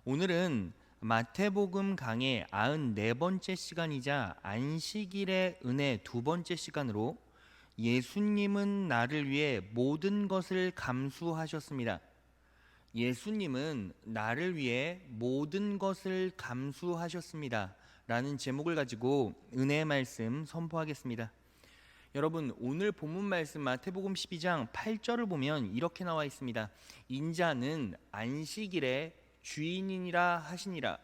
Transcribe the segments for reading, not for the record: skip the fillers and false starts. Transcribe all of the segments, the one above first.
오늘은 마태복음 강의 94번째 시간이자 안식일의 은혜 두 번째 시간으로 예수님은 나를 위해 모든 것을 감수하셨습니다. 예수님은 나를 위해 모든 것을 감수하셨습니다. 라는 제목을 가지고 은혜의 말씀 선포하겠습니다. 여러분, 오늘 본문 말씀 마태복음 12장 8절을 보면 이렇게 나와 있습니다. 인자는 안식일의 주인이니라 하시니라.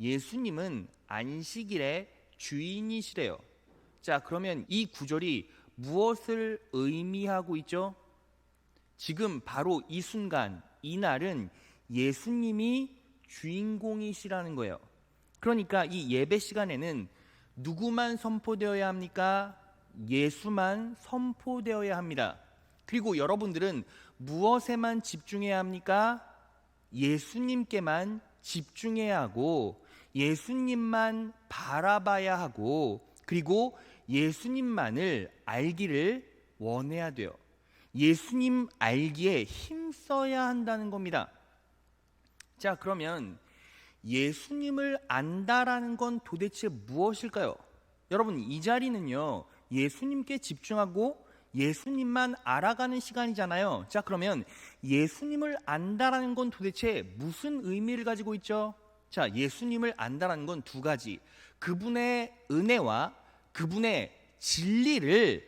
예수님은 안식일의 주인이시래요. 자, 그러면 이 구절이 무엇을 의미하고 있죠? 지금 바로 이 순간, 이 날은 예수님이 주인공이시라는 거예요. 그러니까 이 예배 시간에는 누구만 선포되어야 합니까? 예수만 선포되어야 합니다. 그리고 여러분들은 무엇에만 집중해야 합니까? 예수님께만 집중해야 하고 예수님만 바라봐야 하고 그리고 예수님만을 알기를 원해야 돼요. 예수님 알기에 힘써야 한다는 겁니다. 자, 그러면 예수님을 안다라는 건 도대체 무엇일까요? 여러분, 이 자리는요, 예수님께 집중하고 예수님만 알아가는 시간이잖아요. 자, 그러면 예수님을 안다라는 건 도대체 무슨 의미를 가지고 있죠? 자, 예수님을 안다라는 건 두 가지. 그분의 은혜와 그분의 진리를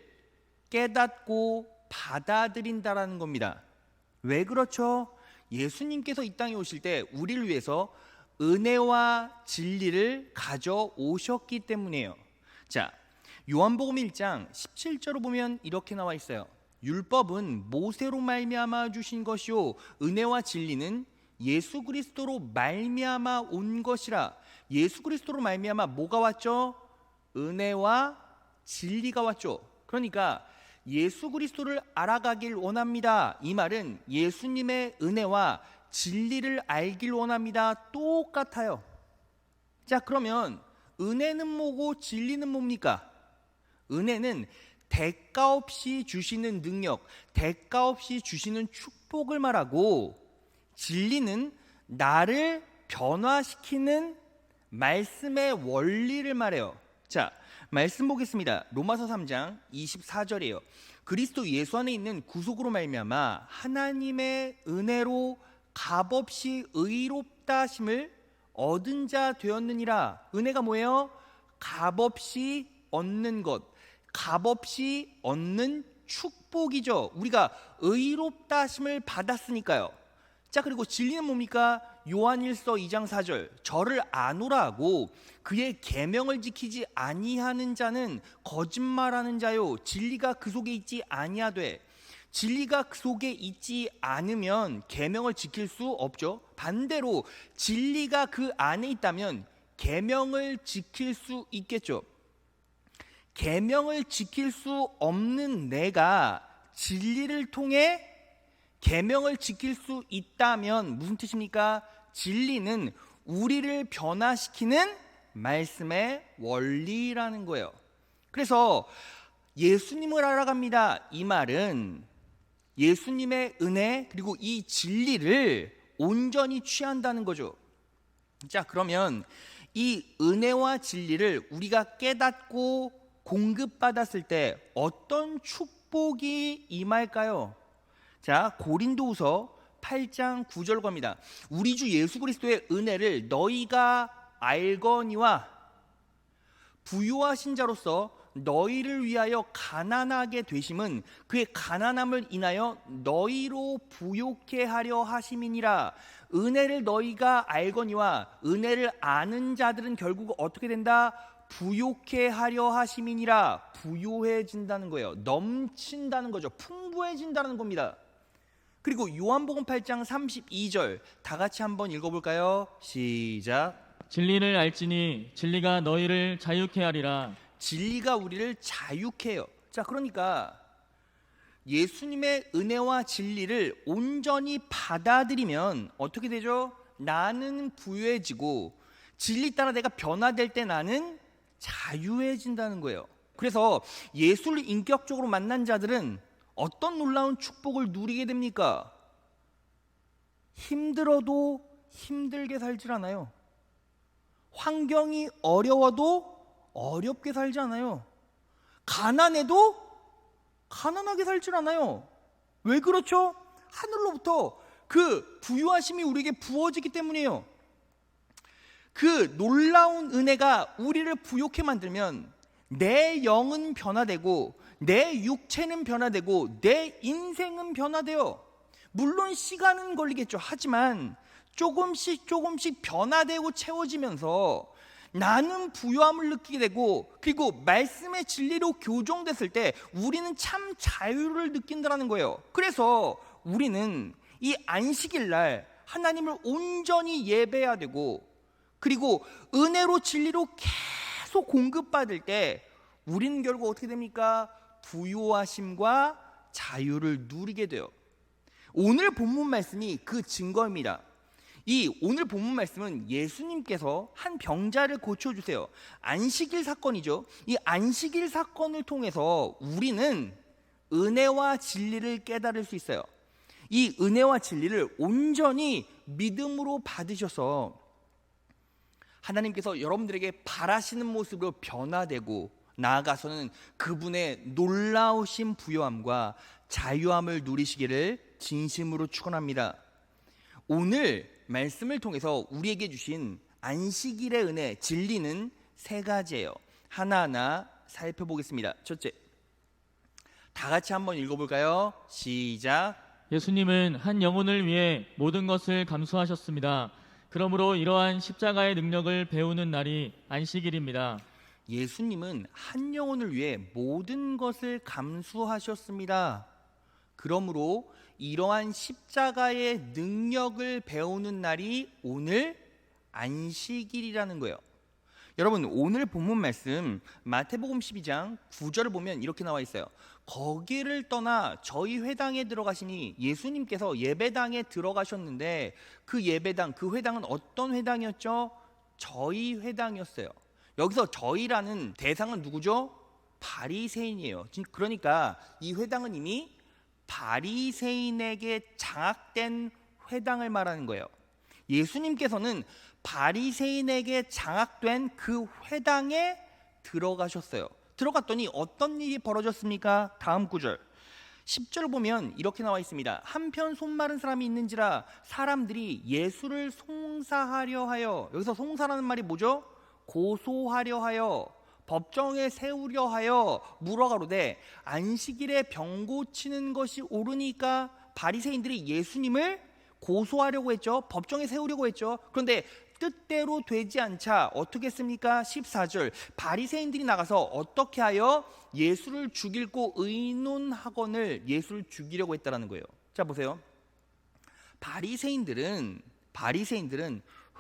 깨닫고 받아들인다라는 겁니다. 왜 그렇죠? 예수님께서 이 땅에 오실 때 우리를 위해서 은혜와 진리를 가져오셨기 때문이에요. 자, 요한복음 1장 17절을 보면 이렇게 나와 있어요. 율법은 모세로 말미암아 주신 것이요 은혜와 진리는 예수 그리스도로 말미암아 온 것이라. 예수 그리스도로 말미암아 뭐가 왔죠? 은혜와 진리가 왔죠. 그러니까 예수 그리스도를 알아가길 원합니다. 이 말은 예수님의 은혜와 진리를 알길 원합니다. 똑같아요. 자, 그러면 은혜는 뭐고 진리는 뭡니까? 은혜는 대가 없이 주시는 능력, 대가 없이 주시는 축복을 말하고, 진리는 나를 변화시키는 말씀의 원리를 말해요. 자, 말씀 보겠습니다. 로마서 3장 24절이에요. 그리스도 예수 안에 있는 구속으로 말미암아 하나님의 은혜로 값없이 의롭다 하심을 얻은 자 되었느니라. 은혜가 뭐예요? 값없이 얻는 것, 값없이 얻는 축복이죠. 우리가 의롭다 하심을 받았으니까요. 자, 그리고 진리는 뭡니까? 요한일서 2장 4절, 저를 아노라 하고 그의 계명을 지키지 아니하는 자는 거짓말하는 자요 진리가 그 속에 있지 아니하되. 진리가 그 속에 있지 않으면 계명을 지킬 수 없죠. 반대로 진리가 그 안에 있다면 계명을 지킬 수 있겠죠. 계명을 지킬 수 없는 내가 진리를 통해 계명을 지킬 수 있다면 무슨 뜻입니까? 진리는 우리를 변화시키는 말씀의 원리라는 거예요. 그래서 예수님을 알아갑니다. 이 말은 예수님의 은혜 그리고 이 진리를 온전히 취한다는 거죠. 자, 그러면 이 은혜와 진리를 우리가 깨닫고 공급받았을 때 어떤 축복이 임할까요? 자, 고린도후서 8장 9절 겁니다. 우리 주 예수 그리스도의 은혜를 너희가 알거니와 부요하신 자로서 너희를 위하여 가난하게 되심은 그의 가난함을 인하여 너희로 부요케 하려 하심이니라. 은혜를 너희가 알거니와 은혜를 아는 자들은 결국 어떻게 된다? 부요케 하려 하심이니라. 부요해진다는 거예요. 넘친다는 거죠. 풍부해진다는 겁니다. 그리고 요한복음 8장 32절 다 같이 한번 읽어볼까요? 시작. 진리를 알지니 진리가 너희를 자유케 하리라. 진리가 우리를 자유케 해요. 자, 그러니까 예수님의 은혜와 진리를 온전히 받아들이면 어떻게 되죠? 나는 부유해지고 진리 따라 내가 변화될 때 나는 자유해진다는 거예요. 그래서 예수를 인격적으로 만난 자들은 어떤 놀라운 축복을 누리게 됩니까? 힘들어도 힘들게 살질 않아요. 환경이 어려워도 어렵게 살지 않아요. 가난해도 가난하게 살질 않아요. 왜 그렇죠? 하늘로부터 그 부유하심이 우리에게 부어지기 때문이에요. 그 놀라운 은혜가 우리를 부욕해 만들면 내 영은 변화되고 내 육체는 변화되고 내 인생은 변화돼요. 물론 시간은 걸리겠죠. 하지만 조금씩 변화되고 채워지면서 나는 부유함을 느끼게 되고, 그리고 말씀의 진리로 교정됐을 때 우리는 참 자유를 느낀다는 거예요. 그래서 우리는 이 안식일 날 하나님을 온전히 예배해야 되고, 그리고 은혜로 진리로 계속 공급받을 때 우리는 결국 어떻게 됩니까? 부유하심과 자유를 누리게 돼요. 오늘 본문 말씀이 그 증거입니다. 이 오늘 본문 말씀은 예수님께서 한 병자를 고쳐주세요. 안식일 사건이죠. 이 안식일 사건을 통해서 우리는 은혜와 진리를 깨달을 수 있어요. 이 은혜와 진리를 온전히 믿음으로 받으셔서 하나님께서 여러분들에게 바라시는 모습으로 변화되고, 나아가서는 그분의 놀라우신 부요함과 자유함을 누리시기를 진심으로 축원합니다. 오늘 말씀을 통해서 우리에게 주신 안식일의 은혜, 진리는 세 가지예요. 하나하나 살펴보겠습니다. 첫째, 다 같이 한번 읽어볼까요? 시작. 예수님은 한 영혼을 위해 모든 것을 감수하셨습니다. 그러므로 이러한 십자가의 능력을 배우는 날이 안식일입니다. 예수님은 한 영혼을 위해 모든 것을 감수하셨습니다. 그러므로 이러한 십자가의 능력을 배우는 날이 오늘 안식일이라는 거예요. 여러분, 오늘 본문 말씀 마태복음 12장 9절을 보면 이렇게 나와 있어요. 거기를 떠나 저희 회당에 들어가시니, 예수님께서 예배당에 들어가셨는데 그 예배당, 그 회당은 어떤 회당이었죠? 저희 회당이었어요. 여기서 저희라는 대상은 누구죠? 바리새인이에요. 그러니까 이 회당은 이미 바리새인에게 장악된 회당을 말하는 거예요. 예수님께서는 바리새인에게 장악된 그 회당에 들어가셨어요. 들어갔더니 어떤 일이 벌어졌습니까? 다음 구절 10절 보면 이렇게 나와 있습니다. 한편 손마른 사람이 있는지라 사람들이 예수를 송사하려 하여, 여기서 송사라는 말이 뭐죠? 고소하려 하여, 법정에 세우려 하여 물어가로되 안식일에 병 고치는 것이 옳으니까. 바리새인들이 예수님을 고소하려고 했죠. 법정에 세우려고 했죠. 그런데 뜻대로 되지 않자 어떻게 했습니까? 14절 바리새인들이 나가서 어떻게 하여 예수를 죽이고 의논하거늘 예수를 죽이려고 했다라는 거예요. 자 보세요. 바리새인들은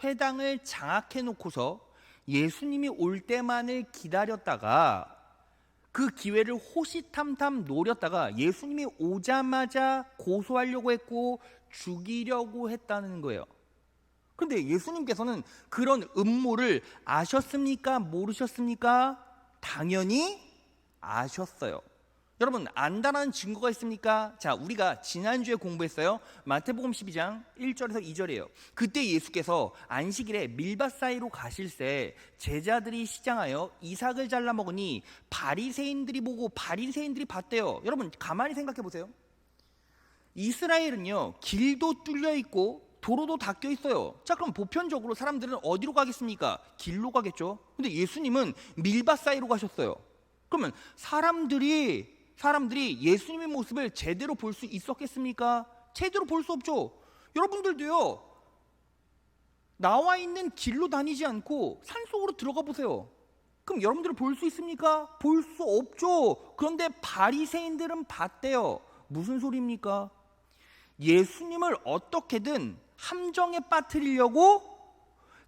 회당을 장악해 놓고서 예수님이 올 때만을 기다렸다가 그 기회를 호시탐탐 노렸다가 예수님이 오자마자 고소하려고 했고 죽이려고 했다는 거예요. 그런데 예수님께서는 그런 음모를 아셨습니까? 모르셨습니까? 당연히 아셨어요. 여러분, 안다라는 증거가 있습니까? 자, 우리가 지난주에 공부했어요. 마태복음 12장 1절에서 2절이에요. 그때 예수께서 안식일에 밀밭 사이로 가실새 제자들이 시장하여 이삭을 잘라 먹으니 바리새인들이 보고 바리새인들이 봤대요. 여러분, 가만히 생각해 보세요. 이스라엘은요, 길도 뚫려 있고 도로도 닫혀 있어요. 자, 그럼 보편적으로 사람들은 어디로 가겠습니까? 길로 가겠죠. 근데 예수님은 밀밭 사이로 가셨어요. 그러면 사람들이 예수님의 모습을 제대로 볼 수 있었겠습니까? 제대로 볼 수 없죠. 여러분들도요, 나와 있는 길로 다니지 않고 산속으로 들어가 보세요. 그럼 여러분들은 볼 수 있습니까? 볼 수 없죠. 그런데 바리새인들은 봤대요. 무슨 소리입니까? 예수님을 어떻게든 함정에 빠뜨리려고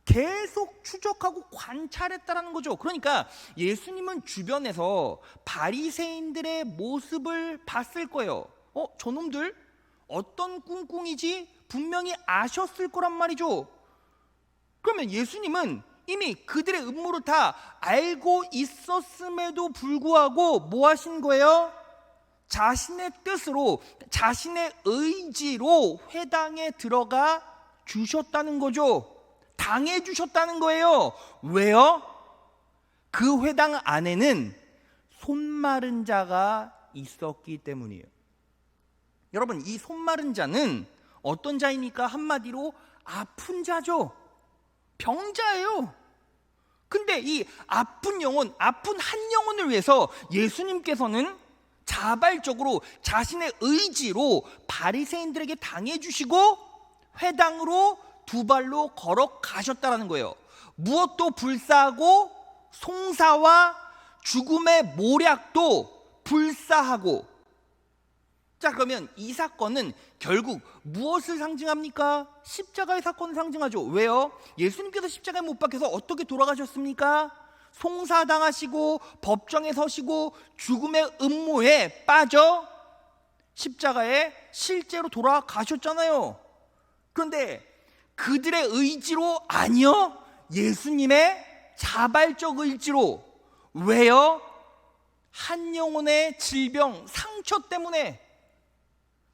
계속 추적하고 관찰했다라는 거죠. 그러니까 예수님은 주변에서 바리새인들의 모습을 봤을 거예요. 저놈들 어떤 꿍꿍이지? 분명히 아셨을 거란 말이죠. 그러면 예수님은 이미 그들의 음모를 다 알고 있었음에도 불구하고 뭐 하신 거예요? 자신의 뜻으로, 자신의 의지로 회당에 들어가 주셨다는 거죠. 당해 주셨다는 거예요. 왜요? 그 회당 안에는 손 마른 자가 있었기 때문이에요. 여러분, 이 손 마른 자는 어떤 자입니까? 한마디로 아픈 자죠. 병자예요. 근데 이 아픈 영혼, 아픈 한 영혼을 위해서 예수님께서는 자발적으로 자신의 의지로 바리새인들에게 당해주시고 회당으로 두 발로 걸어가셨다는 거예요. 무엇도 불사하고 송사와 죽음의 모략도 불사하고. 자, 그러면 이 사건은 결국 무엇을 상징합니까? 십자가의 사건을 상징하죠. 왜요? 예수님께서 십자가에 못 박혀서 어떻게 돌아가셨습니까? 송사당하시고 법정에 서시고 죽음의 음모에 빠져 십자가에 실제로 돌아가셨잖아요. 그런데 그들의 의지로 아니요, 예수님의 자발적 의지로. 왜요? 한 영혼의 질병, 상처 때문에.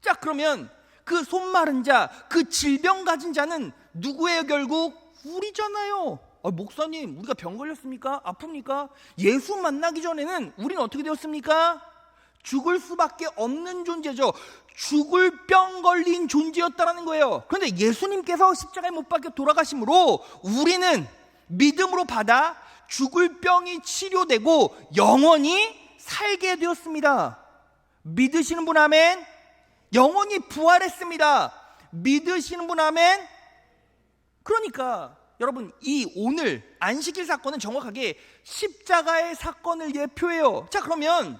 자, 그러면 그 손 마른 자, 그 질병 가진 자는 누구예요? 결국 우리잖아요. 목사님, 우리가 병 걸렸습니까? 아픕니까? 예수 만나기 전에는 우리는 어떻게 되었습니까? 죽을 수밖에 없는 존재죠. 죽을 병 걸린 존재였다는 거예요. 그런데 예수님께서 십자가에 못 박혀 돌아가심으로 우리는 믿음으로 받아 죽을 병이 치료되고 영원히 살게 되었습니다. 믿으시는 분 아멘? 영혼이 부활했습니다. 믿으시는 분 아멘? 그러니까 여러분, 이 오늘 안식일 사건은 정확하게 십자가의 사건을 예표해요. 자, 그러면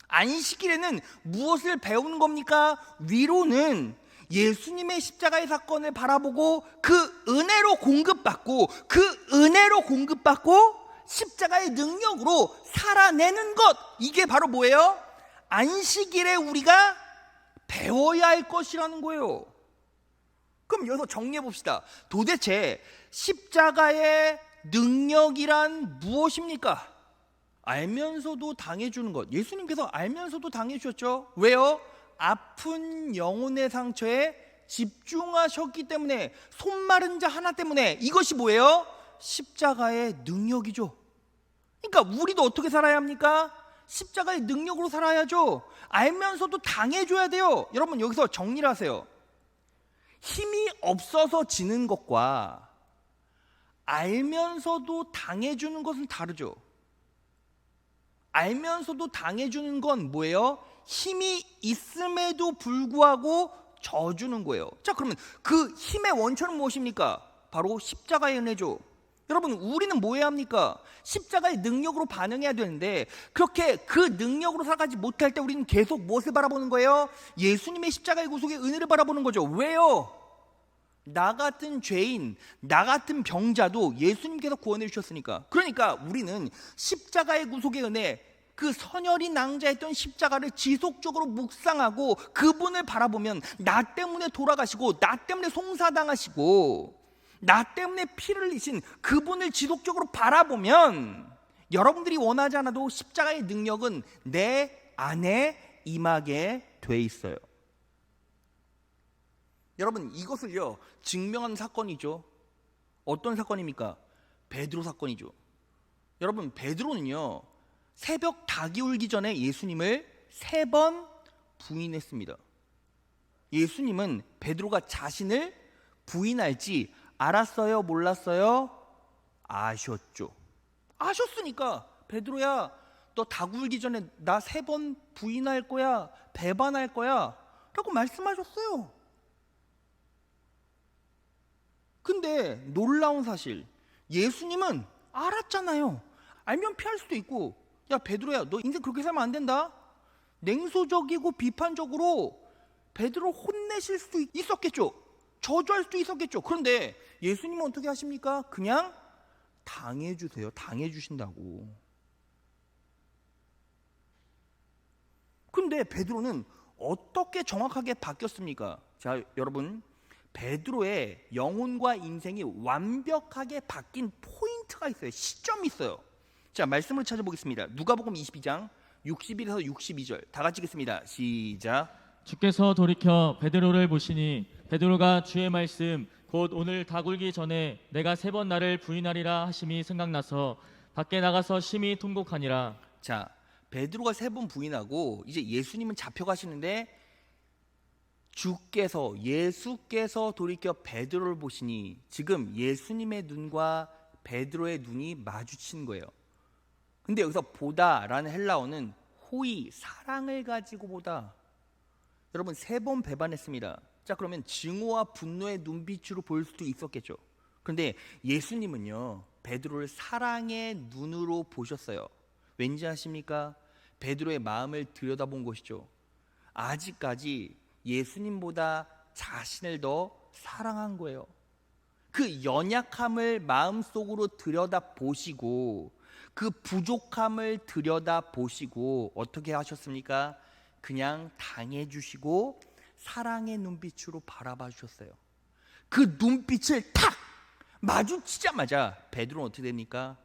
안식일에는 무엇을 배우는 겁니까? 위로는 예수님의 십자가의 사건을 바라보고 그 은혜로 공급받고 십자가의 능력으로 살아내는 것. 이게 바로 뭐예요? 안식일에 우리가 배워야 할 것이라는 거예요. 그럼 여기서 정리해 봅시다. 도대체 십자가의 능력이란 무엇입니까? 알면서도 당해주는 것. 예수님께서 알면서도 당해주셨죠. 왜요? 아픈 영혼의 상처에 집중하셨기 때문에, 손 마른 자 하나 때문에. 이것이 뭐예요? 십자가의 능력이죠. 그러니까 우리도 어떻게 살아야 합니까? 십자가의 능력으로 살아야죠. 알면서도 당해줘야 돼요. 여러분, 여기서 정리를 하세요. 힘이 없어서 지는 것과 알면서도 당해주는 것은 다르죠. 알면서도 당해주는 건 뭐예요? 힘이 있음에도 불구하고 져주는 거예요. 자, 그러면 그 힘의 원천은 무엇입니까? 바로 십자가의 은혜죠. 여러분, 우리는 뭐 해야 합니까? 십자가의 능력으로 반응해야 되는데, 그렇게 그 능력으로 살아가지 못할 때 우리는 계속 무엇을 바라보는 거예요? 예수님의 십자가의 구속의 은혜를 바라보는 거죠. 왜요? 나 같은 죄인, 나 같은 병자도 예수님께서 구원해 주셨으니까. 그러니까 우리는 십자가의 구속의 은혜, 그 선혈이 낭자했던 십자가를 지속적으로 묵상하고 그분을 바라보면, 나 때문에 돌아가시고 나 때문에 송사당하시고 나 때문에 피를 흘리신 그분을 지속적으로 바라보면, 여러분들이 원하지 않아도 십자가의 능력은 내 안에 임하게 돼 있어요. 여러분, 이것을요 증명한 사건이죠. 어떤 사건입니까? 베드로 사건이죠. 여러분, 베드로는요 새벽 닭이 울기 전에 예수님을 3번 부인했습니다. 예수님은 베드로가 자신을 부인할지 알았어요? 몰랐어요? 아셨죠. 아셨으니까, 베드로야, 너 닭 울기 전에 나 3번 부인할 거야, 배반할 거야 라고 말씀하셨어요. 근데 놀라운 사실, 예수님은 알았잖아요. 알면 피할 수도 있고, 야 베드로야, 너 인생 그렇게 살면 안 된다, 냉소적이고 비판적으로 베드로 혼내실 수도 있었겠죠. 저주할 수도 있었겠죠. 그런데 예수님은 어떻게 하십니까? 그냥 당해주세요. 당해주신다고. 근데 베드로는 어떻게 정확하게 바뀌었습니까? 자, 여러분, 베드로의 영혼과 인생이 완벽하게 바뀐 포인트가 있어요. 시점이 있어요. 자, 말씀을 찾아보겠습니다. 누가복음 22장 61에서 62절 다 같이 읽겠습니다. 시작. 주께서 돌이켜 베드로를 보시니 베드로가 주의 말씀 곧 오늘 다 굴기 전에 내가 3번 나를 부인하리라 하심이 생각나서 밖에 나가서 심히 통곡하니라. 자, 베드로가 3번 부인하고 이제 예수님은 잡혀가시는데 예수께서 돌이켜 베드로를 보시니 지금 예수님의 눈과 베드로의 눈이 마주친 거예요. 근데 여기서 보다라는 헬라어는 호의, 사랑을 가지고 보다. 여러분 3번 배반했습니다. 자, 그러면 증오와 분노의 눈빛으로 보일 수도 있었겠죠. 그런데 예수님은요, 베드로를 사랑의 눈으로 보셨어요. 왠지 아십니까? 베드로의 마음을 들여다본 것이죠. 아직까지 예수님보다 자신을 더 사랑한 거예요. 그 연약함을 마음속으로 들여다보시고 그 부족함을 들여다보시고 어떻게 하셨습니까? 그냥 당해주시고 사랑의 눈빛으로 바라봐 주셨어요. 그 눈빛을 탁 마주치자마자 베드로는 어떻게 됩니까?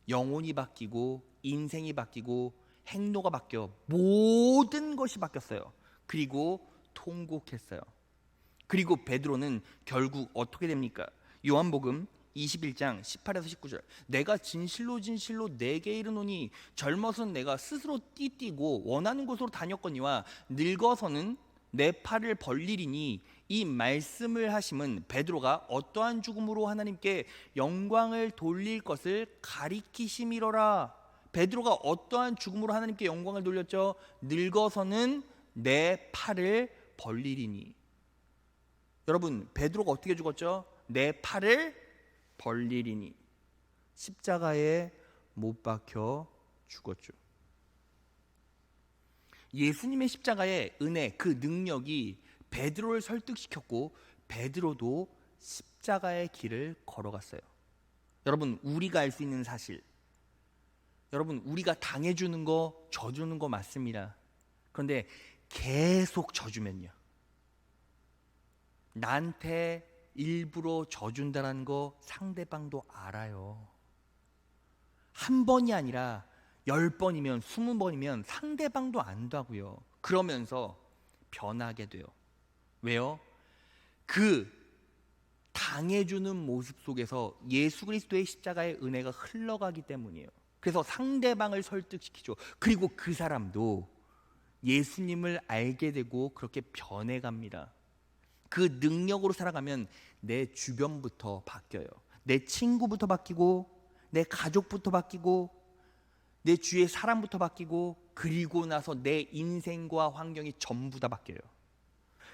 영혼이 바뀌고 인생이 바뀌고 행로가 바뀌어 모든 것이 바뀌었어요. 그리고 통곡했어요. 그리고 베드로는 결국 어떻게 됩니까? 요한복음 21장 18에서 19절, 내가 진실로 내게 이르노니 젊어서는 내가 스스로 띠띠고 원하는 곳으로 다녔거니와 늙어서는 내 팔을 벌리리니, 이 말씀을 하심은 베드로가 어떠한 죽음으로 하나님께 영광을 돌릴 것을 가리키심이로라. 베드로가 어떠한 죽음으로 하나님께 영광을 돌렸죠? 늙어서는 내 팔을 벌리리니. 여러분, 베드로가 어떻게 죽었죠? 내 팔을 벌리리니. 십자가에 못 박혀 죽었죠. 예수님의 십자가의 은혜, 그 능력이 베드로를 설득시켰고 베드로도 십자가의 길을 걸어갔어요. 여러분, 우리가 알 수 있는 사실, 여러분, 우리가 당해주는 거, 져주는 거 맞습니다. 그런데 계속 져주면요, 나한테 일부러 져준다는 거 상대방도 알아요. 한 번이 아니라 10번이면 20번이면 상대방도 안다고요. 그러면서 변하게 돼요. 왜요? 그 당해주는 모습 속에서 예수 그리스도의 십자가의 은혜가 흘러가기 때문이에요. 그래서 상대방을 설득시키죠. 그리고 그 사람도 예수님을 알게 되고 그렇게 변해갑니다. 그 능력으로 살아가면 내 주변부터 바뀌어요. 내 친구부터 바뀌고, 내 가족부터 바뀌고, 내 주위의 사람부터 바뀌고, 그리고 나서 내 인생과 환경이 전부 다 바뀌어요.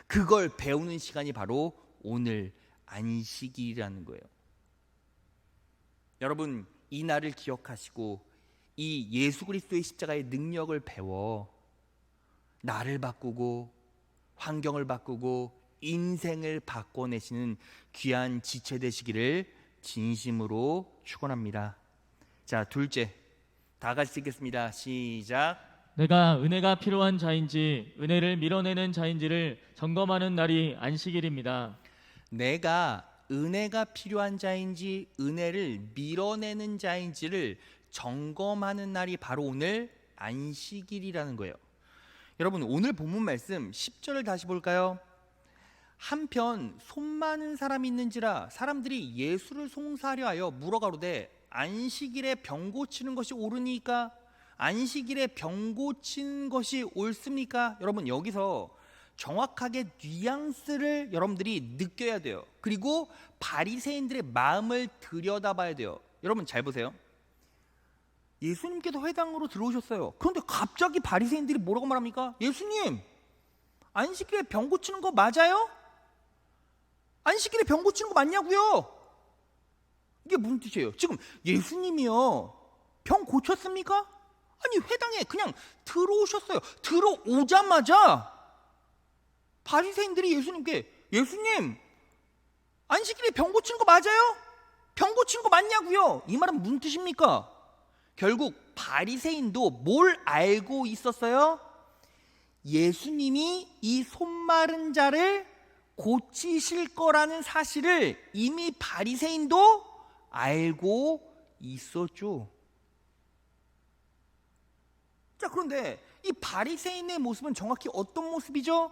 그걸 배우는 시간이 바로 오늘 안식일이라는 거예요. 여러분, 이 날을 기억하시고 이 예수 그리스도의 십자가의 능력을 배워 나를 바꾸고 환경을 바꾸고 인생을 바꿔내시는 귀한 지체 되시기를 진심으로 축원합니다. 자, 둘째, 다 같이 읽겠습니다. 시작. 내가 은혜가 필요한 자인지 은혜를 밀어내는 자인지를 점검하는 날이 안식일입니다. 내가 은혜가 필요한 자인지 은혜를 밀어내는 자인지를 점검하는 날이 바로 오늘 안식일이라는 거예요. 여러분, 오늘 본문 말씀 10절을 다시 볼까요? 한편 손 많은 사람이 있는지라 사람들이 예수를 송사하려 하여 물어가로되 안식일에 병 고치는 것이 옳으니까? 안식일에 병 고치는 것이 옳습니까? 여러분, 여기서 정확하게 뉘앙스를 여러분들이 느껴야 돼요. 그리고 바리새인들의 마음을 들여다봐야 돼요. 여러분, 잘 보세요. 예수님께서 회당으로 들어오셨어요. 그런데 갑자기 바리새인들이 뭐라고 말합니까? 예수님, 안식일에 병 고치는 거 맞아요? 안식일에 병 고치는 거 맞냐고요? 이게 무슨 뜻이에요? 지금 예수님이요, 병 고쳤습니까? 아니, 회당에 그냥 들어오셨어요. 들어오자마자 바리새인들이 예수님께, 예수님, 안식일에 병 고치는 거 맞아요? 병 고치는 거 맞냐고요? 이 말은 무슨 뜻입니까? 결국 바리새인도 뭘 알고 있었어요? 예수님이 이 손 마른 자를 고치실 거라는 사실을 이미 바리새인도 알고 있었죠. 자, 그런데 이 바리새인의 모습은 정확히 어떤 모습이죠?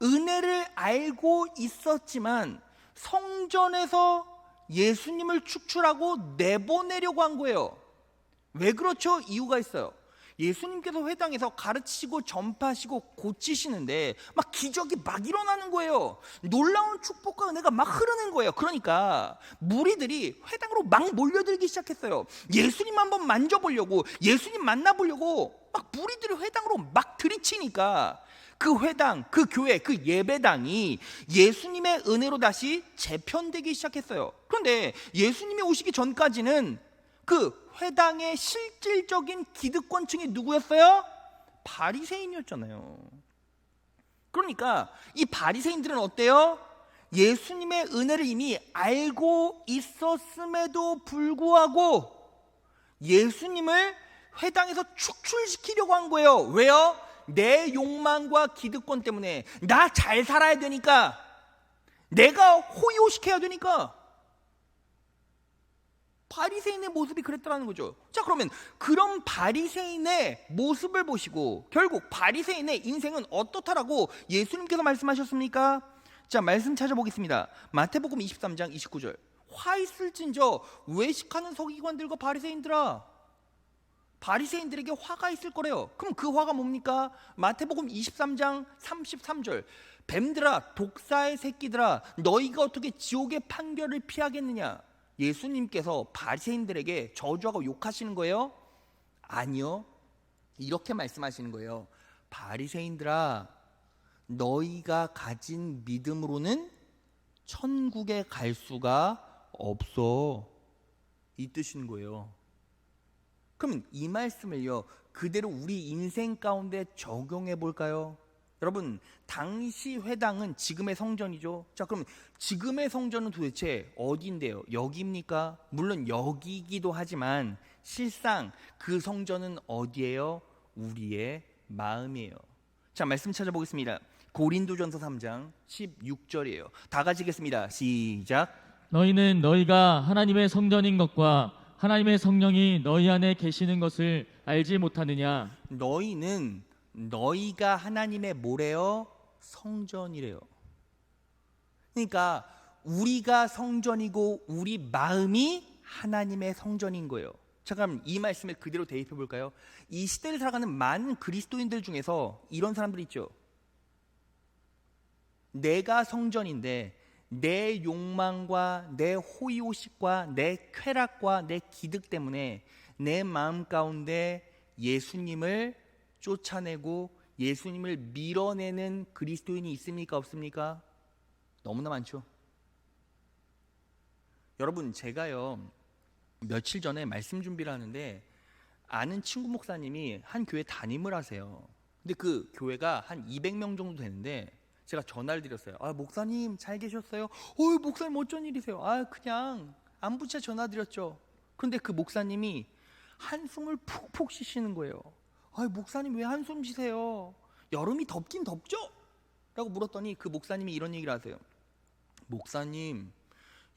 은혜를 알고 있었지만 성전에서 예수님을 축출하고 내보내려고 한 거예요. 왜 그렇죠? 이유가 있어요. 예수님께서 회당에서 가르치시고 전파하시고 고치시는데 막 기적이 막 일어나는 거예요. 놀라운 축복과 은혜가 막 흐르는 거예요. 그러니까 무리들이 회당으로 막 몰려들기 시작했어요. 예수님 한번 만져보려고, 예수님 만나보려고 막 무리들이 회당으로 막 들이치니까 그 회당, 그 교회, 그 예배당이 예수님의 은혜로 다시 재편되기 시작했어요. 그런데 예수님이 오시기 전까지는 그 회당의 실질적인 기득권층이 누구였어요? 바리새인이었잖아요. 그러니까 이 바리새인들은 어때요? 예수님의 은혜를 이미 알고 있었음에도 불구하고 예수님을 회당에서 축출시키려고 한 거예요. 왜요? 내 욕망과 기득권 때문에 나 잘 살아야 되니까, 내가 호의호식해야 되니까. 바리새인의 모습이 그랬더라는 거죠. 자, 그러면 그런 바리새인의 모습을 보시고 결국 바리새인의 인생은 어떻다라고 예수님께서 말씀하셨습니까? 자, 말씀 찾아보겠습니다. 마태복음 23장 29절. 화 있을진저 외식하는 서기관들과 바리새인들아. 바리새인들에게 화가 있을 거래요. 그럼 그 화가 뭡니까? 마태복음 23장 33절. 뱀들아, 독사의 새끼들아, 너희가 어떻게 지옥의 판결을 피하겠느냐? 예수님께서 바리새인들에게 저주하고 욕하시는 거예요? 아니요. 이렇게 말씀하시는 거예요. 바리새인들아, 너희가 가진 믿음으로는 천국에 갈 수가 없어. 이 뜻인 거예요. 그러면 이 말씀을요, 그대로 우리 인생 가운데 적용해 볼까요? 여러분, 당시 회당은 지금의 성전이죠. 자, 그럼 지금의 성전은 도대체 어디인데요? 여기입니까? 물론 여기이기도 하지만 실상 그 성전은 어디예요? 우리의 마음이에요. 자, 말씀 찾아보겠습니다. 고린도전서 3장 16절이에요. 다 같이 읽겠습니다. 시작. 너희는 너희가 하나님의 성전인 것과 하나님의 성령이 너희 안에 계시는 것을 알지 못하느냐? 너희는 너희가 하나님의 뭐래요? 성전이래요. 그러니까 우리가 성전이고 우리 마음이 하나님의 성전인 거예요. 잠깐 이 말씀을 그대로 대입해 볼까요? 이 시대를 살아가는 많은 그리스도인들 중에서 이런 사람들 있죠. 내가 성전인데 내 욕망과 내 호의호식과 내 쾌락과 내 기득 때문에 내 마음 가운데 예수님을 쫓아내고 예수님을 밀어내는 그리스도인이 있습니까? 없습니까? 너무나 많죠. 여러분, 제가요 며칠 전에 말씀 준비를 하는데 아는 친구 목사님이 한 교회 담임을 하세요. 근데 그 교회가 한 200명 정도 되는데 제가 전화를 드렸어요. 아, 목사님 잘 계셨어요? 목사님 어쩐 일이세요? 그냥 안부채 전화 드렸죠. 그런데 그 목사님이 한숨을 푹푹 쉬시는 거예요. 목사님 왜 한숨 쉬세요? 여름이 덥긴 덥죠? 라고 물었더니 그 목사님이 이런 얘기를 하세요. 목사님,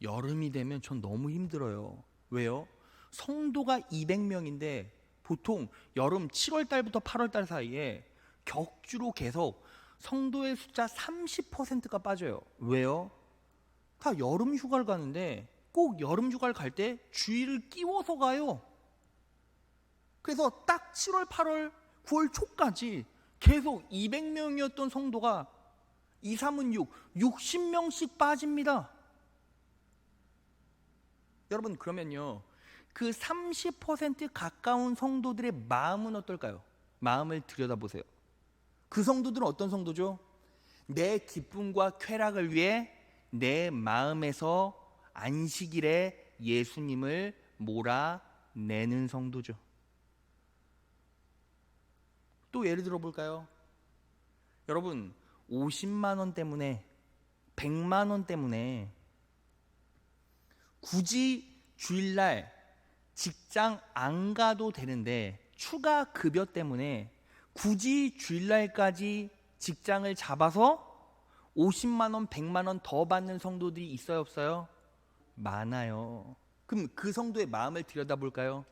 여름이 되면 전 너무 힘들어요. 왜요? 성도가 200명인데 보통 여름 7월 달부터 8월 달 사이에 격주로 계속 성도의 숫자 30%가 빠져요. 왜요? 다 여름 휴가를 가는데 꼭 여름 휴가를 갈 때 주일을 끼워서 가요. 그래서 딱 7월, 8월, 9월 초까지 계속 200명이었던 성도가 2, 3은 6, 60명씩 빠집니다. 여러분, 그러면요, 그 30% 가까운 성도들의 마음은 어떨까요? 마음을 들여다보세요. 그 성도들은 어떤 성도죠? 내 기쁨과 쾌락을 위해 내 마음에서 안식일에 예수님을 몰아내는 성도죠. 또 예를 들어 볼까요? 여러분, 50만 원 때문에 100만 원 때문에 굳이 주일날 직장 안 가도 되는데 추가 급여 때문에 굳이 주일날까지 직장을 잡아서 50만 원, 100만 원 더 받는 성도들이 있어요, 없어요? 많아요. 그럼 그 성도의 마음을 들여다볼까요?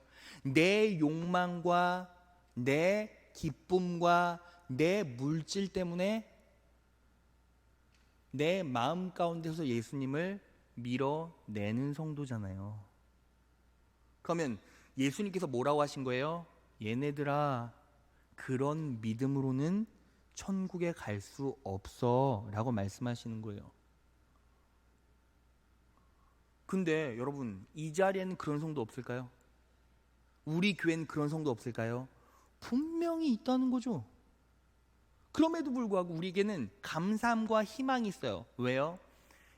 내 욕망과 내 기쁨과 내 물질 때문에 내 마음 가운데서 예수님을 밀어내는 성도잖아요. 그러면 예수님께서 뭐라고 하신 거예요? 얘네들아, 그런 믿음으로는 천국에 갈 수 없어 라고 말씀하시는 거예요. 근데 여러분, 이 자리에는 그런 성도 없을까요? 우리 교회는 그런 성도 없을까요? 분명히 있다는 거죠. 그럼에도 불구하고 우리에게는 감사함과 희망이 있어요. 왜요?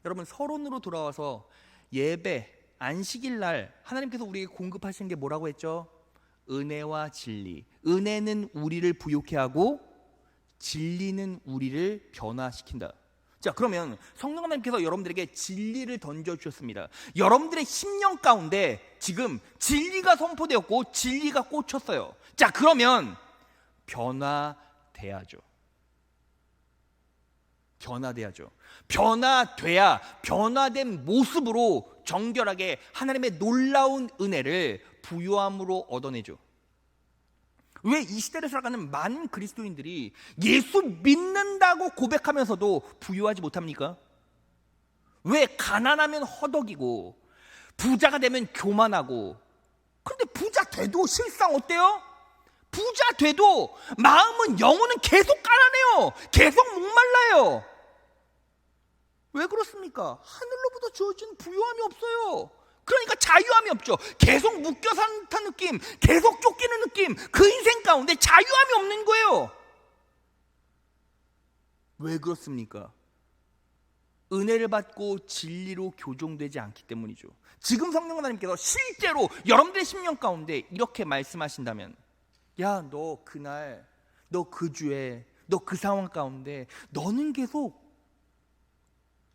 여러분, 서론으로 돌아와서 예배, 안식일 날 하나님께서 우리에게 공급하신 게 뭐라고 했죠? 은혜와 진리. 은혜는 우리를 부욕해 하고 진리는 우리를 변화시킨다. 자, 그러면 성령 하나님께서 여러분들에게 진리를 던져주셨습니다. 여러분들의 심령 가운데 지금 진리가 선포되었고 진리가 꽂혔어요. 자, 그러면 변화돼야죠. 변화돼야죠. 변화돼야 변화된 모습으로 정결하게 하나님의 놀라운 은혜를 부요함으로 얻어내죠. 왜 이 시대를 살아가는 많은 그리스도인들이 예수 믿는다고 고백하면서도 부유하지 못합니까? 왜 가난하면 허덕이고 부자가 되면 교만하고, 그런데 부자 돼도 실상 어때요? 부자 돼도 마음은, 영혼은 계속 가난해요. 계속 목말라요. 왜 그렇습니까? 하늘로부터 주어진 부요함이 없어요. 그러니까 자유함이 없죠. 계속 묶여 사는 느낌, 계속 쫓기는 느낌, 그 인생 가운데 자유함이 없는 거예요. 왜 그렇습니까? 은혜를 받고 진리로 교종되지 않기 때문이죠. 지금 성령 하나님께서 실제로 여러분들의 심령 가운데 이렇게 말씀하신다면, 야, 너 그날, 너 그 주에, 너 그 상황 가운데 너는 계속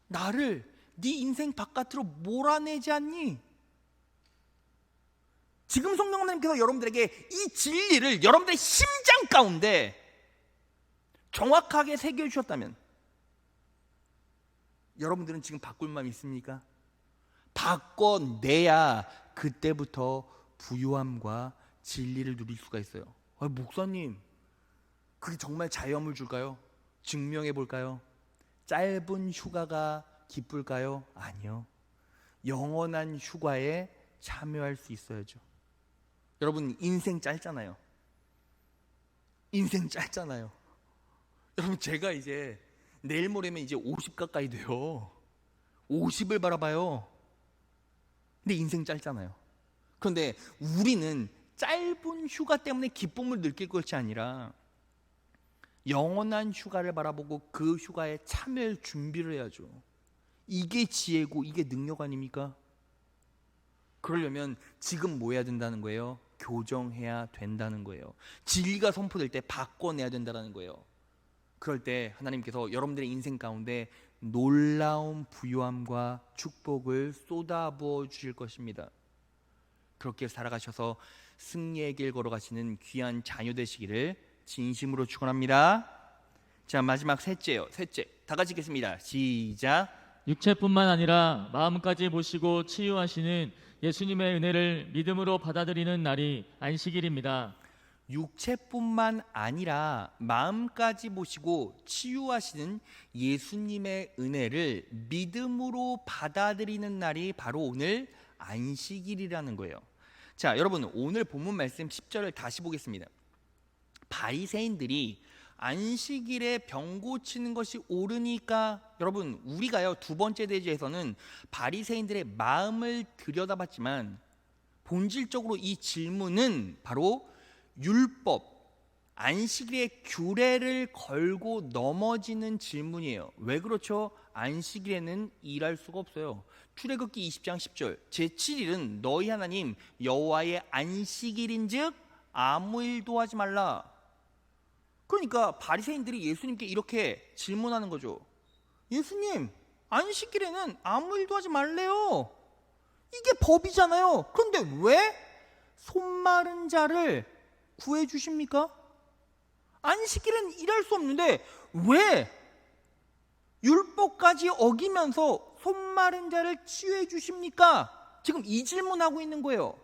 나를 네 인생 바깥으로 몰아내지 않니? 지금 성령 하나님께서 여러분들에게 이 진리를 여러분들의 심장 가운데 정확하게 새겨주셨다면 여러분들은 지금 바꿀 마음이 있습니까? 바꿔내야 그때부터 부유함과 진리를 누릴 수가 있어요. 목사님, 그게 정말 자유함을 줄까요? 증명해 볼까요? 짧은 휴가가 기쁠까요? 아니요. 영원한 휴가에 참여할 수 있어야죠. 여러분, 인생 짧잖아요. 인생 짧잖아요. 여러분, 제가 이제 내일 모레면 이제 50 가까이 돼요. 50을 바라봐요. 근데 인생 짧잖아요. 그런데 우리는 짧은 휴가 때문에 기쁨을 느낄 것이 아니라 영원한 휴가를 바라보고 그 휴가에 참여할 준비를 해야죠. 이게 지혜고 이게 능력 아닙니까? 그러려면 지금 뭐 해야 된다는 거예요? 교정해야 된다는 거예요. 진리가 선포될 때 바꿔내야 된다는 거예요. 그럴 때 하나님께서 여러분들의 인생 가운데 놀라운 부요함과 축복을 쏟아부어 주실 것입니다. 그렇게 살아가셔서 승리의 길 걸어가시는 귀한 자녀 되시기를 진심으로 축원합니다. 자, 마지막 셋째요. 셋째, 다 같이 읽겠습니다. 시작. 육체뿐만 아니라 마음까지 보시고 치유하시는 예수님의 은혜를 믿음으로 받아들이는 날이 안식일입니다. 육체뿐만 아니라 마음까지 보시고 치유하시는 예수님의 은혜를 믿음으로 받아들이는 날이 바로 오늘 안식일이라는 거예요. 자, 여러분, 오늘 본문 말씀 10절을 다시 보겠습니다. 바리새인들이 안식일에 병 고치는 것이 옳으니까, 여러분, 우리가요 두 번째 대지에서는 바리새인들의 마음을 들여다봤지만 본질적으로 이 질문은 바로 율법, 안식일의 규례를 걸고 넘어지는 질문이에요. 왜 그렇죠? 안식일에는 일할 수가 없어요. 출애굽기 20장 10절, 제7일은 너희 하나님 여호와의 안식일인즉 아무 일도 하지 말라. 그러니까 바리새인들이 예수님께 이렇게 질문하는 거죠. 예수님, 안식일에는 아무 일도 하지 말래요. 이게 법이잖아요. 그런데 왜 손 마른 자를 구해 주십니까? 안식일은 일할 수 없는데 왜 율법까지 어기면서 손 마른 자를 치유해 주십니까? 지금 이 질문하고 있는 거예요.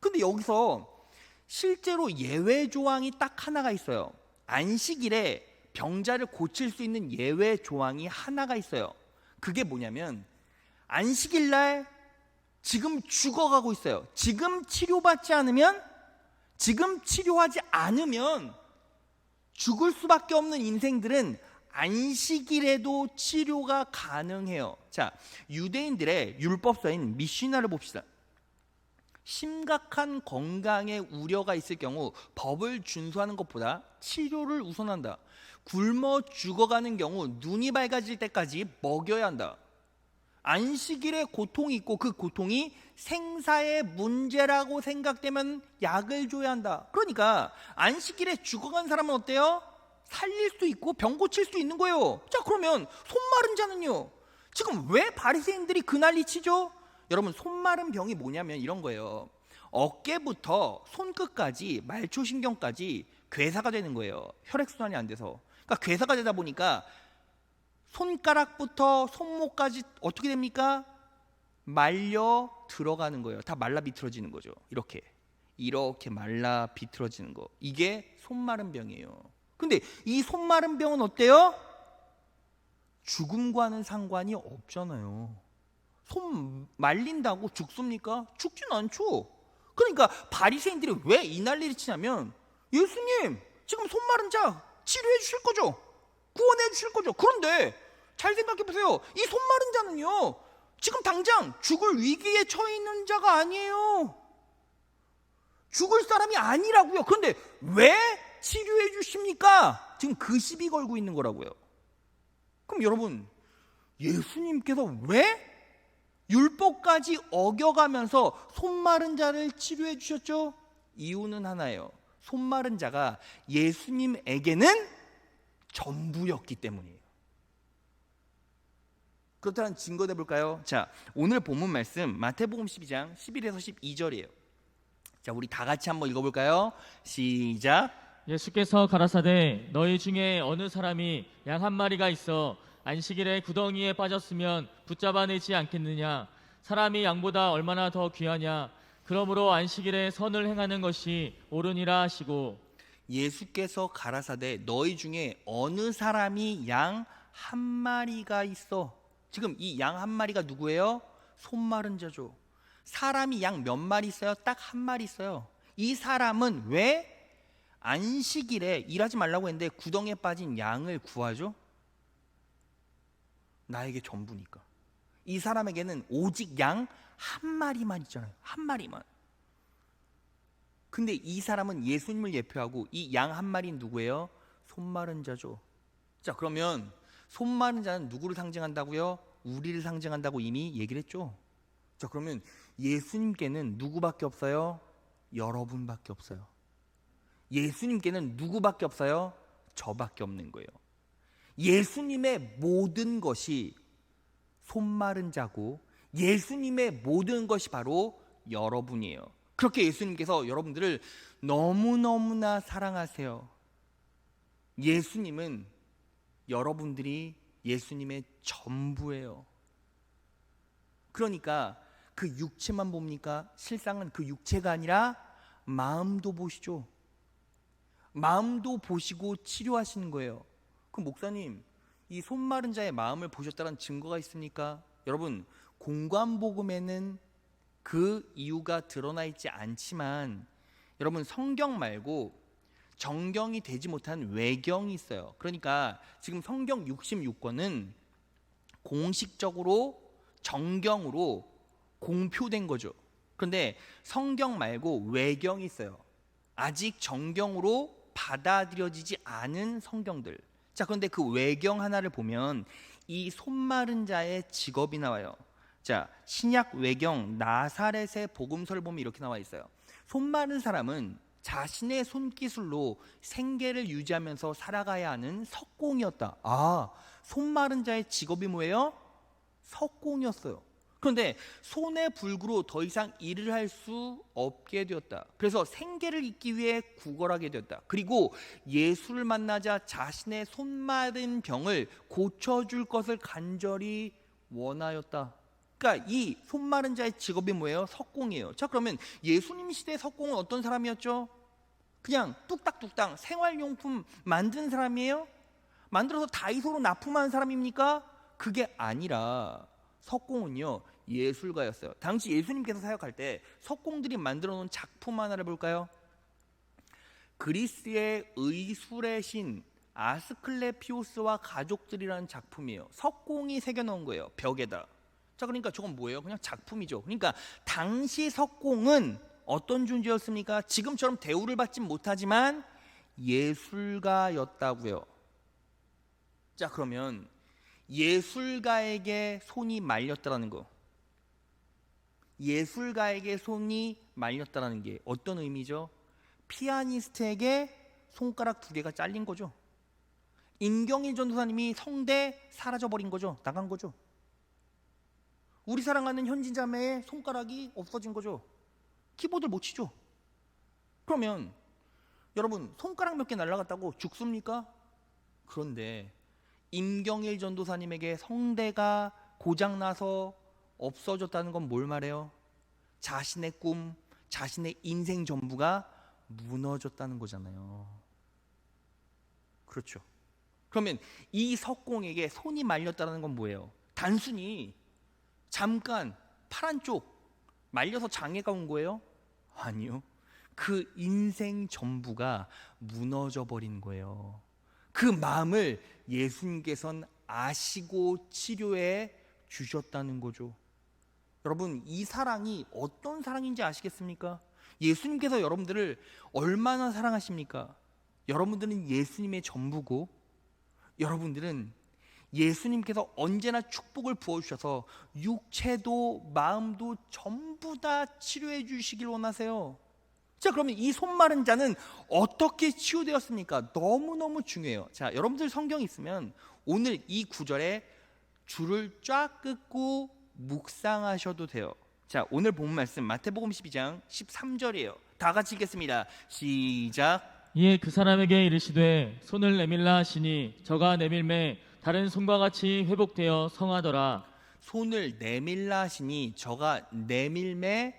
근데 여기서 실제로 예외 조항이 딱 하나가 있어요. 안식일에 병자를 고칠 수 있는 예외 조항이 하나가 있어요. 그게 뭐냐면 안식일 날 지금 죽어가고 있어요. 지금 치료받지 않으면, 지금 치료하지 않으면 죽을 수밖에 없는 인생들은 안식일에도 치료가 가능해요. 자, 유대인들의 율법서인 미시나를 봅시다. 심각한 건강에 우려가 있을 경우 법을 준수하는 것보다 치료를 우선한다. 굶어 죽어가는 경우 눈이 밝아질 때까지 먹여야 한다. 안식일에 고통이 있고 그 고통이 생사의 문제라고 생각되면 약을 줘야 한다. 그러니까 안식일에 죽어간 사람은 어때요? 살릴 수 있고 병 고칠 수 있는 거예요. 자, 그러면 손 마른 자는요? 지금 왜 바리새인들이 그 난리 치죠? 여러분, 손 마른 병이 뭐냐면 이런 거예요. 어깨부터 손끝까지, 말초신경까지 괴사가 되는 거예요. 혈액순환이 안 돼서. 그러니까 괴사가 되다 보니까 손가락부터 손목까지 어떻게 됩니까? 말려 들어가는 거예요. 다 말라 비틀어지는 거죠. 이렇게 말라 비틀어지는 거. 이게 손 마른 병이에요. 근데 이 손 마른 병은 어때요? 죽음과는 상관이 없잖아요. 손 말린다고 죽습니까? 죽진 않죠. 그러니까 바리새인들이 왜 이 난리를 치냐면, 예수님 지금 손 마른 자 치료해 주실 거죠? 구원해 주실 거죠? 그런데 잘 생각해 보세요. 이 손 마른 자는요, 지금 당장 죽을 위기에 처해 있는 자가 아니에요. 죽을 사람이 아니라고요. 그런데 왜 치료해 주십니까? 지금 그 시비 걸고 있는 거라고요. 그럼 여러분, 예수님께서 왜 율법까지 어겨가면서 손 마른 자를 치료해 주셨죠? 이유는 하나예요. 손 마른 자가 예수님에게는 전부였기 때문이에요. 그렇다면 증거 대볼까요? 자, 오늘 본문 말씀 마태복음 12장 11에서 12절이에요. 자, 우리 다 같이 한번 읽어볼까요? 시작. 예수께서 가라사대 너희 중에 어느 사람이 양 한 마리가 있어 안식일에 구덩이에 빠졌으면 붙잡아내지 않겠느냐? 사람이 양보다 얼마나 더 귀하냐? 그러므로 안식일에 선을 행하는 것이 옳으니라 하시고, 예수께서 가라사대 너희 중에 어느 사람이 양 한 마리가 있어. 지금 이 양 한 마리가 누구예요? 손 마른 자죠. 사람이 양 몇 마리 있어요? 딱 한 마리 있어요. 이 사람은 왜 안식일에 일하지 말라고 했는데 구덩이에 빠진 양을 구하죠? 나에게 전부니까. 이 사람에게는 오직 양 한 마리만 있잖아요. 한 마리만. 근데 이 사람은 예수님을 예표하고 이 양 한 마리는 누구예요? 손 마른 자죠. 자, 그러면 손 마른 자는 누구를 상징한다고요? 우리를 상징한다고 이미 얘기를 했죠. 자, 그러면 예수님께는 누구밖에 없어요? 여러분밖에 없어요. 예수님께는 누구밖에 없어요? 저밖에 없는 거예요. 예수님의 모든 것이 손 마른 자고 예수님의 모든 것이 바로 여러분이에요. 그렇게 예수님께서 여러분들을 너무너무나 사랑하세요. 예수님은 여러분들이 예수님의 전부예요. 그러니까 그 육체만 봅니까? 실상은 그 육체가 아니라 마음도 보시죠. 마음도 보시고 치료하시는 거예요. 그럼 목사님, 이 손 마른 자의 마음을 보셨다는 증거가 있습니까? 여러분, 공관복음에는 그 이유가 드러나 있지 않지만 여러분, 성경 말고 정경이 되지 못한 외경이 있어요. 그러니까 지금 성경 66권은 공식적으로 정경으로 공표된 거죠. 그런데 성경 말고 외경이 있어요. 아직 정경으로 받아들여지지 않은 성경들. 자, 그런데 그 외경 하나를 보면 이 손 마른 자의 직업이 나와요. 자, 신약 외경 나사렛의 복음서를 보면 이렇게 나와 있어요. 손 마른 사람은 자신의 손기술로 생계를 유지하면서 살아가야 하는 석공이었다. 아, 손 마른 자의 직업이 뭐예요? 석공이었어요. 그런데 손의 불구로 더 이상 일을 할 수 없게 되었다. 그래서 생계를 잇기 위해 구걸하게 되었다. 그리고 예수를 만나자 자신의 손 마른 병을 고쳐줄 것을 간절히 원하였다. 그러니까 이 손 마른 자의 직업이 뭐예요? 석공이에요. 자, 그러면 예수님 시대의 석공은 어떤 사람이었죠? 그냥 뚝딱뚝딱 생활용품 만든 사람이에요? 만들어서 다이소로 납품한 사람입니까? 그게 아니라 석공은요, 예술가였어요. 당시 예수님께서 사역할 때 석공들이 만들어 놓은 작품 하나를 볼까요? 그리스의 의술의 신 아스클레피오스와 가족들이라는 작품이에요. 석공이 새겨놓은 거예요, 벽에다. 자, 그러니까 저건 뭐예요? 그냥 작품이죠. 그러니까 당시 석공은 어떤 존재였습니까? 지금처럼 대우를 받진 못하지만 예술가였다고요. 자, 그러면 예술가에게 손이 말렸다라는 거, 예술가에게 손이 말렸다라는 게 어떤 의미죠? 피아니스트에게 손가락 2개가 잘린 거죠. 임경일 전도사님이 성대 사라져버린 거죠. 나간 거죠. 우리 사랑하는 현진자매의 손가락이 없어진 거죠. 키보드를 못 치죠. 그러면 여러분, 손가락 몇 개 날아갔다고 죽습니까? 그런데 임경일 전도사님에게 성대가 고장나서 없어졌다는 건 뭘 말해요? 자신의 꿈, 자신의 인생 전부가 무너졌다는 거잖아요. 그렇죠. 그러면 이 석공에게 손이 말렸다는 건 뭐예요? 단순히 잠깐 팔 한쪽 말려서 장애가 온 거예요? 아니요. 그 인생 전부가 무너져 버린 거예요. 그 마음을 예수님께서는 아시고 치료해 주셨다는 거죠. 여러분, 이 사랑이 어떤 사랑인지 아시겠습니까? 예수님께서 여러분들을 얼마나 사랑하십니까? 여러분들은 예수님의 전부고, 여러분들은 예수님께서 언제나 축복을 부어주셔서 육체도 마음도 전부 다 치료해 주시길 원하세요. 자, 그러면 이 손 마른 자는 어떻게 치유되었습니까? 너무너무 중요해요. 자, 여러분들 성경 있으면 오늘 이 구절에 줄을 쫙 긋고 묵상하셔도 돼요. 자, 오늘 본 말씀 마태복음 12장 13절이에요. 다 같이 읽겠습니다. 시작. 이에 그 사람에게 이르시되 손을 내밀라 하시니 저가 내밀매 다른 손과 같이 회복되어 성하더라. 손을 내밀라 하시니 저가 내밀매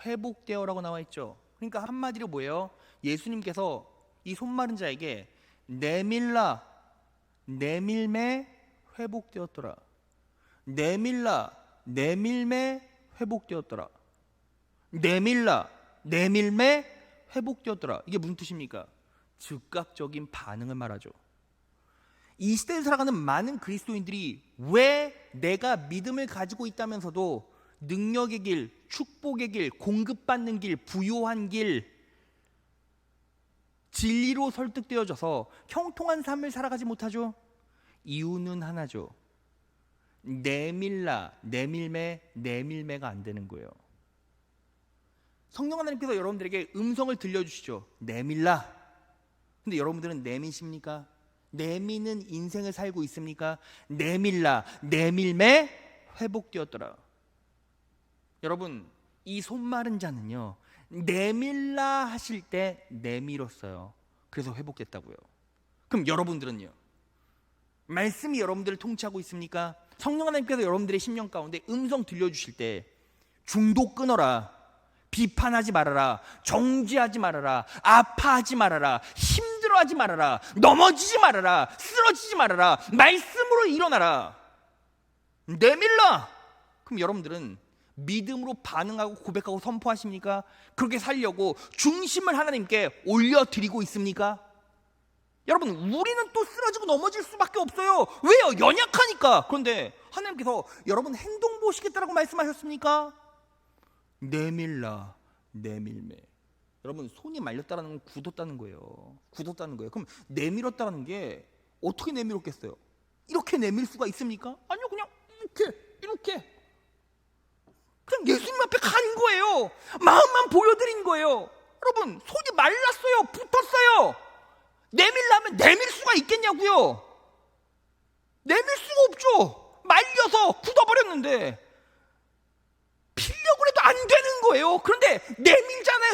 회복되어라고 나와 있죠. 그러니까 한마디로 뭐예요? 예수님께서 이 손 마른 자에게 내밀라, 내밀매 회복되었더라. 내밀라, 내밀매 회복되었더라. 내밀라, 내밀매 회복되었더라. 이게 무슨 뜻입니까? 즉각적인 반응을 말하죠. 이 시대를 살아가는 많은 그리스도인들이 왜 내가 믿음을 가지고 있다면서도 능력의 길, 축복의 길, 공급받는 길, 부요한 길, 진리로 설득되어져서 형통한 삶을 살아가지 못하죠? 이유는 하나죠. 내밀라, 내밀매, 내밀매가 안 되는 거예요. 성령 하나님께서 여러분들에게 음성을 들려주시죠. 내밀라. 근데 여러분들은 내미십니까? 내미는 인생을 살고 있습니까? 내밀라, 내밀매 회복되었더라. 여러분, 이 손 마른 자는요, 내밀라 하실 때 내밀었어요. 그래서 회복됐다고요. 그럼 여러분들은요? 말씀이 여러분들을 통치하고 있습니까? 성령 하나님께서 여러분들의 심령 가운데 음성 들려주실 때 중도 끊어라, 비판하지 말아라, 정죄하지 말아라, 아파하지 말아라, 힘들어하지 말아라, 넘어지지 말아라, 쓰러지지 말아라, 말씀으로 일어나라, 내밀라. 그럼 여러분들은 믿음으로 반응하고 고백하고 선포하십니까? 그렇게 살려고 중심을 하나님께 올려드리고 있습니까? 여러분, 우리는 또 쓰러지고 넘어질 수밖에 없어요. 왜요? 연약하니까. 그런데 하나님께서 여러분 행동 보시겠다라고 말씀하셨습니까? 내밀라, 내밀매. 여러분, 손이 말렸다는 건 굳었다는 거예요. 굳었다는 거예요. 그럼 내밀었다는 게 어떻게 내밀었겠어요? 이렇게 내밀 수가 있습니까? 아니요, 그냥 이렇게 그냥 예수님 앞에 간 거예요. 마음만 보여드린 거예요. 여러분, 손이 말랐어요. 붙었어요. 내밀라면 내밀 수가 있겠냐고요? 내밀 수가 없죠. 말려서 굳어버렸는데 피려고 해도 안 되는 거예요. 그런데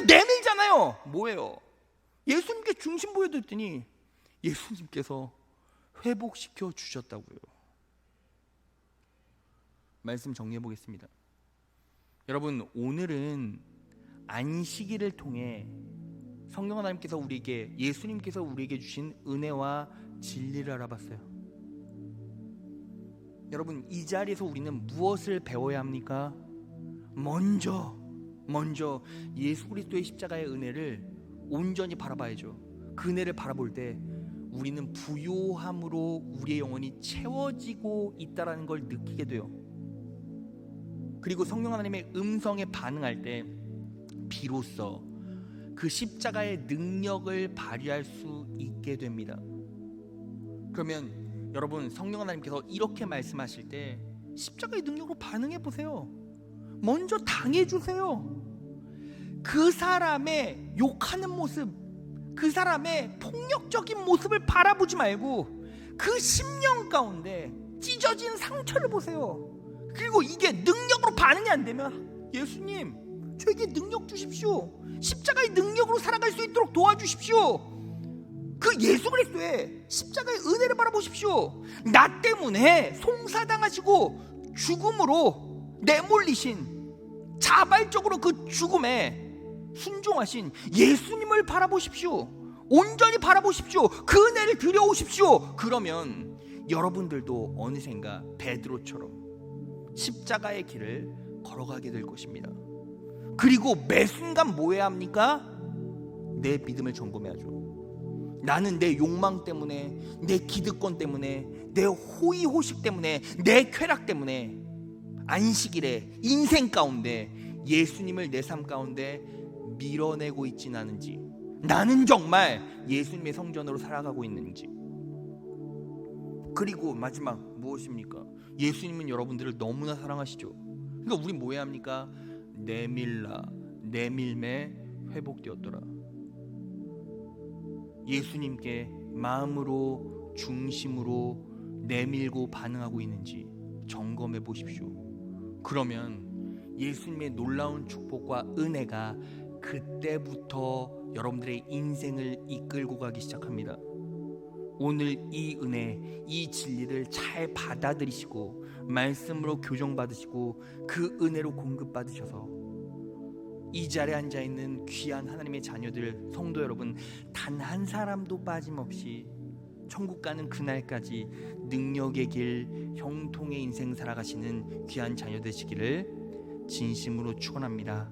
내밀잖아요. 뭐예요? 예수님께 중심 보여드렸더니 예수님께서 회복시켜 주셨다고요. 말씀 정리해 보겠습니다. 여러분, 오늘은 안식일을 통해 성령 하나님께서 우리에게, 예수님께서 우리에게 주신 은혜와 진리를 알아봤어요. 여러분, 이 자리에서 우리는 무엇을 배워야 합니까? 먼저 예수 그리스도의 십자가의 은혜를 온전히 바라봐야죠. 그 은혜를 바라볼 때 우리는 부요함으로 우리의 영혼이 채워지고 있다는 걸 느끼게 돼요. 그리고 성령 하나님의 음성에 반응할 때 비로소 그 십자가의 능력을 발휘할 수 있게 됩니다. 그러면 여러분, 성령 하나님께서 이렇게 말씀하실 때 십자가의 능력으로 반응해 보세요. 먼저 당해주세요. 그 사람의 욕하는 모습, 그 사람의 폭력적인 모습을 바라보지 말고 그 심령 가운데 찢어진 상처를 보세요. 그리고 이게 능력으로 반응이 안 되면, 예수님 저에게 능력 주십시오. 십자가의 능력으로 살아갈 수 있도록 도와주십시오. 그 예수 그리스도의 십자가의 은혜를 바라보십시오. 나 때문에 송사당하시고 죽음으로 내몰리신, 자발적으로 그 죽음에 순종하신 예수님을 바라보십시오. 온전히 바라보십시오. 그 은혜를 들여오십시오. 그러면 여러분들도 어느샌가 베드로처럼 십자가의 길을 걸어가게 될 것입니다. 그리고 매 순간 뭐 해야 합니까? 내 믿음을 점검해야죠. 나는 내 욕망 때문에, 내 기득권 때문에, 내 호의호식 때문에, 내 쾌락 때문에 안식일에 인생 가운데 예수님을 내 삶 가운데 밀어내고 있진 않은지, 나는 정말 예수님의 성전으로 살아가고 있는지. 그리고 마지막 무엇입니까? 예수님은 여러분들을 너무나 사랑하시죠. 그러니까 우리 뭐 해야 합니까? 내밀매 회복되었더라. 예수님께 마음으로, 중심으로 내밀고 반응하고 있는지 점검해 보십시오. 그러면 예수님의 놀라운 축복과 은혜가 그때부터 여러분들의 인생을 이끌고 가기 시작합니다. 오늘 이 은혜, 이 진리를 잘 받아들이시고 말씀으로 교정받으시고 그 은혜로 공급받으셔서 이 자리에 앉아있는 귀한 하나님의 자녀들, 성도 여러분, 단 한 사람도 빠짐없이 천국 가는 그날까지 능력의 길, 형통의 인생 살아가시는 귀한 자녀 되시기를 진심으로 축원합니다.